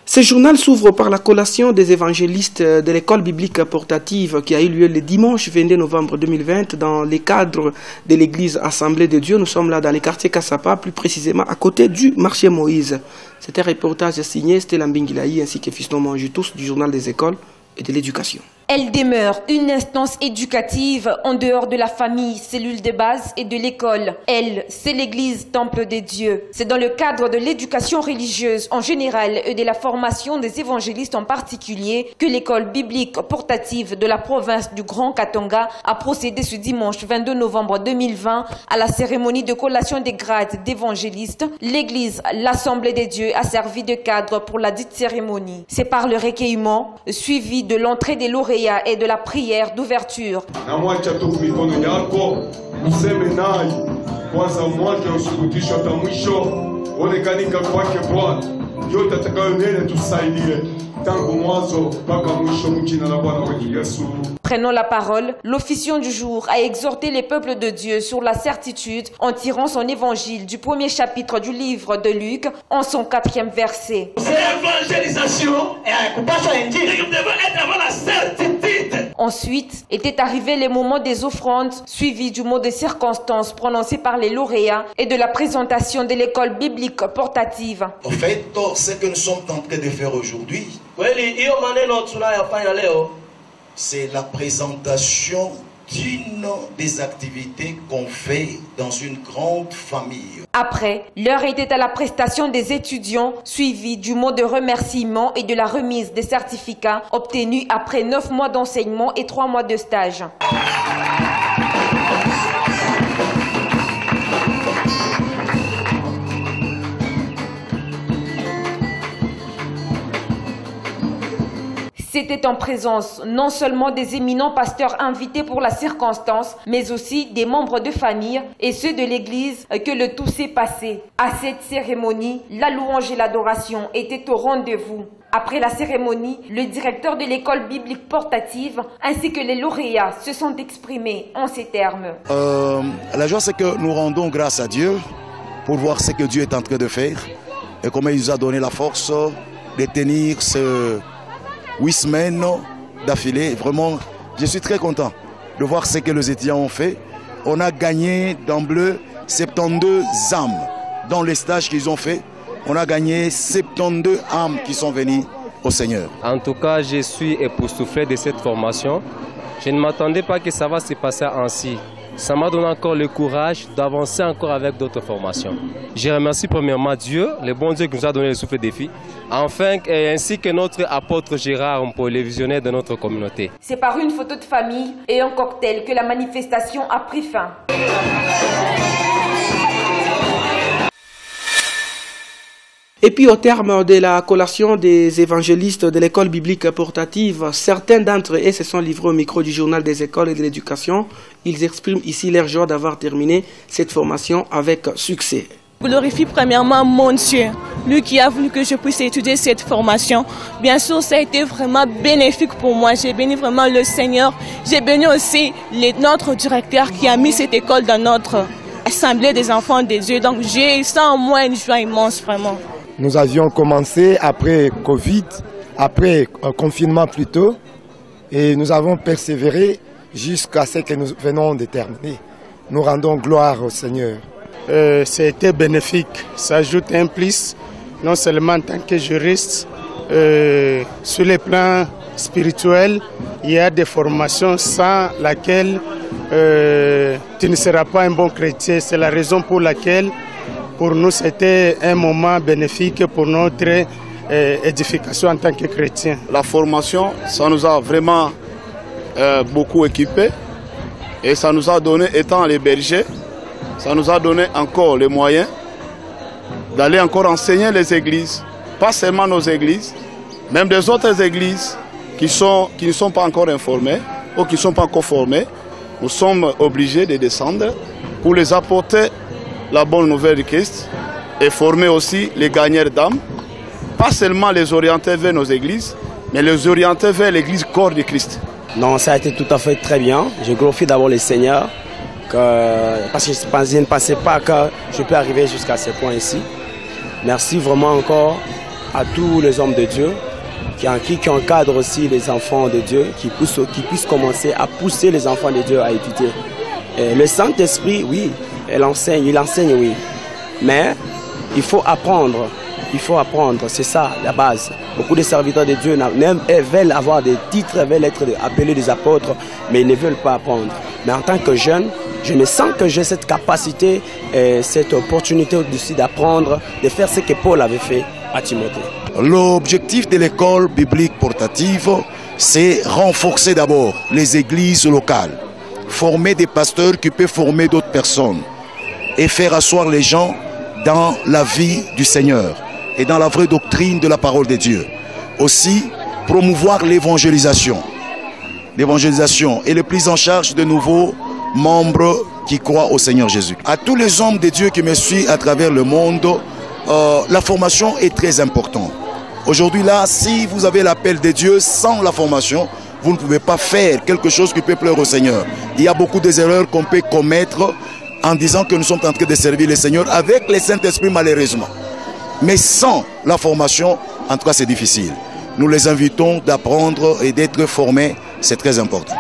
Ce journal s'ouvre par la collation des évangélistes de l'école biblique portative qui a eu lieu le dimanche 22 novembre 2020 dans les cadres de l'église Assemblée de Dieu. Nous sommes là dans les quartiers Kassapa, plus précisément à côté du marché Moïse. C'était un reportage signé Stella Mbingilaï ainsi que Fiston Manjutus du journal des écoles et de l'éducation. Elle demeure une instance éducative en dehors de la famille, cellule de base et de l'école. Elle, c'est l'église temple de Dieu. C'est dans le cadre de l'éducation religieuse en général et de la formation des évangélistes en particulier que l'école biblique portative de la province du Grand Katanga a procédé ce dimanche 22 novembre 2020 à la cérémonie de collation des grades d'évangélistes. L'église, l'Assemblée des dieux, a servi de cadre pour la dite cérémonie. C'est par le recueillement, suivi de l'entrée des lauréats et de la prière d'ouverture. Prenant la parole, l'officiant du jour a exhorté les peuples de Dieu sur la certitude en tirant son évangile du premier chapitre du livre de Luc en son 4e verset. L'évangélisation devait être avant la certitude. Ensuite, était arrivé le moment des offrandes, suivi du mot de circonstance prononcé par les lauréats et de la présentation de l'école biblique portative. En fait, ce que nous sommes en train de faire aujourd'hui, c'est la présentation d'une des activités qu'on fait dans une grande famille. Après, l'heure était à la prestation des étudiants, suivi du mot de remerciement et de la remise des certificats obtenus après 9 mois d'enseignement et 3 mois de stage. C'était en présence non seulement des éminents pasteurs invités pour la circonstance, mais aussi des membres de famille et ceux de l'église que le tout s'est passé. À cette cérémonie, la louange et l'adoration étaient au rendez-vous. Après la cérémonie, le directeur de l'école biblique portative ainsi que les lauréats se sont exprimés en ces termes. La joie, c'est que nous rendons grâce à Dieu pour voir ce que Dieu est en train de faire et comment il nous a donné la force de tenir ce 8 semaines d'affilée. Vraiment, je suis très content de voir ce que les étudiants ont fait. On a gagné d'emblée 72 âmes dans les stages qu'ils ont fait. On a gagné 72 âmes qui sont venues au Seigneur. En tout cas, je suis époustouflé de cette formation. Je ne m'attendais pas que ça va se passer ainsi. Ça m'a donné encore le courage d'avancer encore avec d'autres formations. Je remercie premièrement Dieu, le bon Dieu qui nous a donné le souffle des filles, enfin, ainsi que notre apôtre Gérard pour les visionnaires de notre communauté. C'est par une photo de famille et un cocktail que la manifestation a pris fin. Et puis au terme de la collation des évangélistes de l'école biblique portative, certains d'entre eux se sont livrés au micro du journal des écoles et de l'éducation. Ils expriment ici leur joie d'avoir terminé cette formation avec succès. Je glorifie premièrement mon Dieu, lui qui a voulu que je puisse étudier cette formation. Bien sûr, ça a été vraiment bénéfique pour moi. J'ai béni vraiment le Seigneur. J'ai béni aussi notre directeur qui a mis cette école dans notre assemblée des enfants de Dieu. Donc j'ai ça en moi une joie immense vraiment. Nous avions commencé après Covid, après confinement plutôt, et nous avons persévéré jusqu'à ce que nous venons de terminer. Nous rendons gloire au Seigneur. C'était bénéfique. Ça ajoute un plus, non seulement en tant que juriste, sur le plan spirituel, il y a des formations sans laquelle tu ne seras pas un bon chrétien. C'est la raison pour laquelle pour nous, c'était un moment bénéfique pour notre édification en tant que chrétiens. La formation, ça nous a vraiment beaucoup équipés et ça nous a donné, étant les bergers, ça nous a donné encore les moyens d'aller encore enseigner les églises, pas seulement nos églises, même des autres églises qui ne sont pas encore informées ou qui ne sont pas encore formées. Nous sommes obligés de descendre pour les apporter la bonne nouvelle du Christ et former aussi les gagnants d'âmes, pas seulement les orienter vers nos églises, mais les orienter vers l'église corps du Christ. Non, ça a été tout à fait très bien. Je glorifie d'abord le Seigneur, parce que je ne pensais pas que je peux arriver jusqu'à ce point ici. Merci vraiment encore à tous les hommes de Dieu qui encadrent aussi les enfants de Dieu, qui puissent commencer à pousser les enfants de Dieu à étudier. Et le Saint-Esprit, oui, il enseigne, oui. Mais il faut apprendre. Il faut apprendre, c'est ça la base. Beaucoup de serviteurs de Dieu veulent avoir des titres, veulent être appelés des apôtres, mais ils ne veulent pas apprendre. Mais en tant que jeune, je me sens que j'ai cette capacité, cette opportunité aussi d'apprendre, de faire ce que Paul avait fait à Timothée. L'objectif de l'école biblique portative, c'est renforcer d'abord les églises locales, former des pasteurs qui peuvent former d'autres personnes et faire asseoir les gens dans la vie du Seigneur et dans la vraie doctrine de la parole de Dieu. Aussi, promouvoir l'évangélisation et la prise en charge de nouveaux membres qui croient au Seigneur Jésus. À tous les hommes de Dieu qui me suivent à travers le monde, la formation est très importante. Aujourd'hui là, si vous avez l'appel de Dieu sans la formation, vous ne pouvez pas faire quelque chose qui peut plaire au Seigneur. Il y a beaucoup d'erreurs qu'on peut commettre en disant que nous sommes en train de servir le Seigneur avec le Saint-Esprit malheureusement. Mais sans la formation, en tout cas c'est difficile. Nous les invitons d'apprendre et d'être formés, c'est très important.